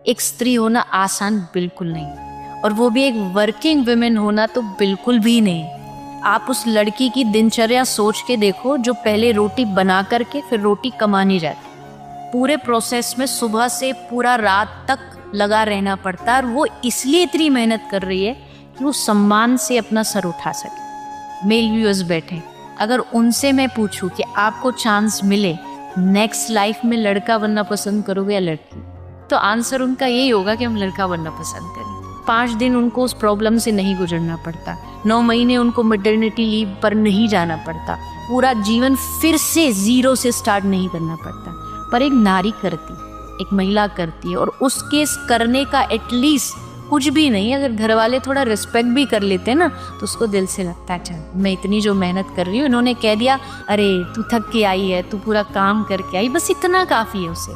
एक स्त्री होना आसान बिल्कुल नहीं, और वो भी एक वर्किंग वुमेन होना तो बिल्कुल भी नहीं। आप उस लड़की की दिनचर्या सोच के देखो जो पहले रोटी बना करके फिर रोटी कमाने जाती। पूरे प्रोसेस में सुबह से पूरा रात तक लगा रहना पड़ता है, और वो इसलिए इतनी मेहनत कर रही है कि वो सम्मान से अपना सर उठा सके। मेल व्यूअर्स बैठे, अगर उनसे मैं पूछूं कि आपको चांस मिले नेक्स्ट लाइफ में लड़का बनना पसंद करोगे या लड़की, तो आंसर उनका यही होगा कि हम लड़का बनना पसंद करें। 5 दिन उनको उस प्रॉब्लम से नहीं गुजरना पड़ता, 9 महीने उनको मैटरनिटी लीव पर नहीं जाना पड़ता, पूरा जीवन फिर से जीरो से स्टार्ट नहीं करना पड़ता। पर एक नारी करती, एक महिला करती है, और उसके करने का एटलीस्ट कुछ भी नहीं, अगर घर वाले थोड़ा रिस्पेक्ट भी कर लेते हैं ना, तो उसको दिल से लगता है चल मैं इतनी जो मेहनत कर रही हूँ, इन्होंने कह दिया अरे तू थक के आई है, तू पूरा काम करके आई, बस इतना काफ़ी है उसे।